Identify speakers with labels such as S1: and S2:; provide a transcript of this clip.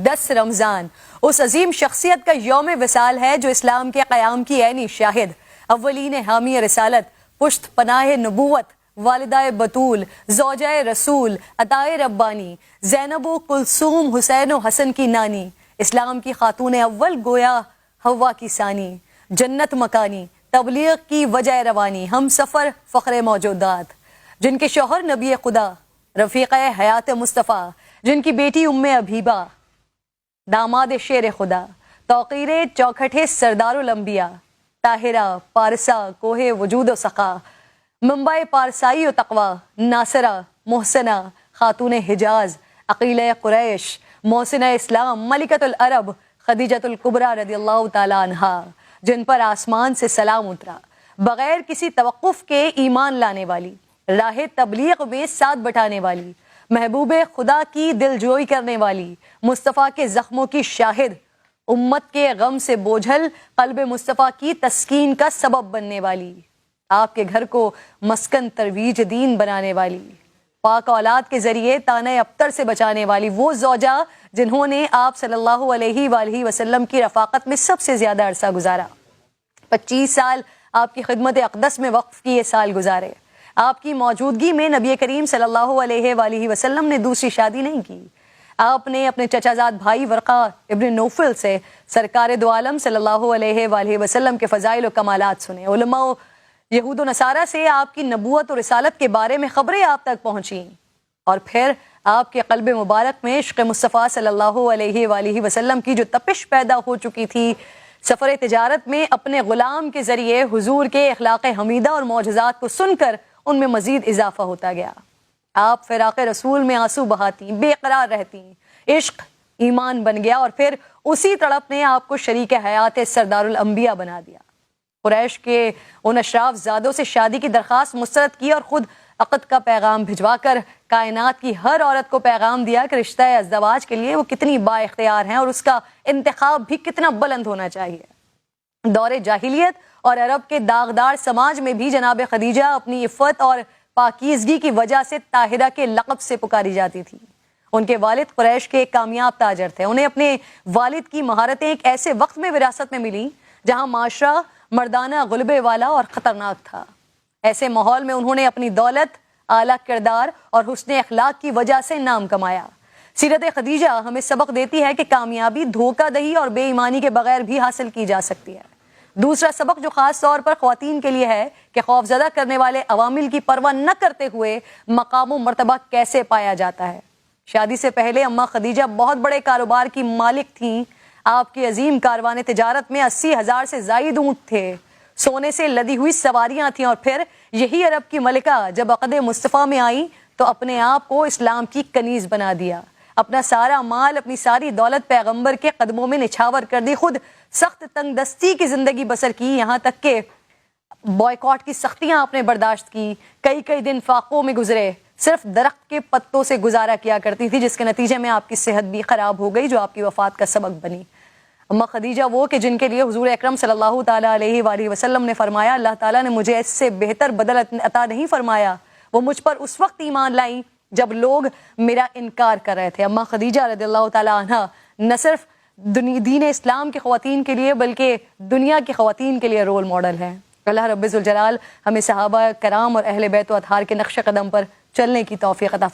S1: 10 رمضان اس عظیم شخصیت کا یوم وصال ہے جو اسلام کے قیام کی عینی شاہد، اولین حامی رسالت، پشت پناہ نبوت، والدہ بطول، زوجہ رسول، عطائے ربانی، زینب و کلثوم، حسین و حسن کی نانی، اسلام کی خاتون اول، گویا حوا کی ثانی، جنت مکانی، تبلیغ کی وجہ روانی، ہم سفر، فخر موجودات، جن کے شوہر نبی خدا، رفیق حیات مصطفیٰ، جن کی بیٹی ام حبیبہ، داماد شیر خدا، توقیر چوکھٹے سردار الانبیاء، طاہرہ، پارسا، کوہ وجود و سخا، منبع پارسائی و تقوی، ناصرہ، محسنہ، خاتون حجاز، عقیلہ قریش، محسنہ اسلام، ملکۃ العرب، خدیجۃ الکبریٰ رضی اللہ تعالیٰ عنہا، جن پر آسمان سے سلام اترا، بغیر کسی توقف کے ایمان لانے والی، راہ تبلیغ میں ساتھ بٹانے والی، محبوب خدا کی دل جوئی کرنے والی، مصطفیٰ کے زخموں کی شاہد، امت کے غم سے بوجھل قلب مصطفیٰ کی تسکین کا سبب بننے والی، آپ کے گھر کو مسکن ترویج دین بنانے والی، پاک اولاد کے ذریعے طعنہ ابتر سے بچانے والی، وہ زوجہ جنہوں نے آپ صلی اللہ علیہ وآلہ وسلم کی رفاقت میں سب سے زیادہ عرصہ گزارا، 25 سال آپ کی خدمت اقدس میں وقف کیے سال گزارے، آپ کی موجودگی میں نبی کریم صلی اللہ علیہ وآلہ وسلم نے دوسری شادی نہیں کی، آپ نے اپنے چچا زاد بھائی ورقہ ابن نوفل سے سرکار دو عالم صلی اللہ علیہ وآلہ وسلم کے فضائل و کمالات سنے، علماء و یہود و نصارہ سے آپ کی نبوت و رسالت کے بارے میں خبریں آپ تک پہنچیں، اور پھر آپ کے قلب مبارک میں عشق مصطفیٰ صلی اللہ علیہ وآلہ وسلم کی جو تپش پیدا ہو چکی تھی، سفر تجارت میں اپنے غلام کے ذریعے حضور کے اخلاق حمیدہ اور معجزات کو سن کر ان میں مزید اضافہ ہوتا گیا، آپ فراق رسول میں آنسو بہاتی، بے قرار رہتی، عشق ایمان بن گیا، اور پھر اسی تڑپ نے آپ کو شریک حیات سردار الانبیاء بنا دیا، قریش کے ان اشراف زادوں سے شادی کی درخواست مسترد کی اور خود عقد کا پیغام بھجوا کر کائنات کی ہر عورت کو پیغام دیا کہ رشتہ ازدواج کے لیے وہ کتنی با اختیار ہیں اور اس کا انتخاب بھی کتنا بلند ہونا چاہیے۔ دور جاہلیت اور عرب کے داغدار سماج میں بھی جناب خدیجہ اپنی عفت اور پاکیزگی کی وجہ سے طاہرہ کے لقب سے پکاری جاتی تھی۔ ان کے والد قریش کے ایک کامیاب تاجر تھے، انہیں اپنے والد کی مہارتیں ایک ایسے وقت میں وراثت میں ملی جہاں معاشرہ مردانہ غلبے والا اور خطرناک تھا، ایسے ماحول میں انہوں نے اپنی دولت، اعلیٰ کردار اور حسن اخلاق کی وجہ سے نام کمایا۔ سیرت خدیجہ ہمیں سبق دیتی ہے کہ کامیابی دھوکہ دہی اور بے ایمانی کے بغیر بھی حاصل کی جا سکتی ہے۔ دوسرا سبق جو خاص طور پر خواتین کے لیے ہے کہ خوفزدہ کرنے والے عوامل کی پرواہ نہ کرتے ہوئے مقام و مرتبہ کیسے پایا جاتا ہے۔ شادی سے پہلے اماں خدیجہ بہت بڑے کاروبار کی مالک تھیں، آپ کی عظیم کاروان تجارت میں 80,000 سے زائد اونٹ تھے، سونے سے لدی ہوئی سواریاں تھیں، اور پھر یہی عرب کی ملکہ جب عقد مصطفیٰ میں آئیں تو اپنے آپ کو اسلام کی کنیز بنا دیا، اپنا سارا مال، اپنی ساری دولت پیغمبر کے قدموں میں نچھاور کر دی، خود سخت تنگ دستی کی زندگی بسر کی، یہاں تک کہ بائیکاٹ کی سختیاں آپ نے برداشت کی، کئی دن فاقوں میں گزرے، صرف درخت کے پتوں سے گزارا کیا کرتی تھی، جس کے نتیجے میں آپ کی صحت بھی خراب ہو گئی جو آپ کی وفات کا سبب بنی۔ اماں خدیجہ وہ کہ جن کے لیے حضور اکرم صلی اللہ تعالیٰ علیہ وآلہ وسلم نے فرمایا اللہ تعالیٰ نے مجھے اس سے بہتر بدل عطا نہیں فرمایا، وہ مجھ پر اس وقت ایمان لائیں جب لوگ میرا انکار کر رہے تھے۔ اماں خدیجہ رضی اللہ تعالیٰ عنہ نہ صرف دین اسلام کی خواتین کے لیے بلکہ دنیا کی خواتین کے لیے رول ماڈل ہیں۔ اللہ رب ذوالجلال ہمیں صحابہ کرام اور اہل بیت و اطہار کے نقش قدم پر چلنے کی توفیق عطا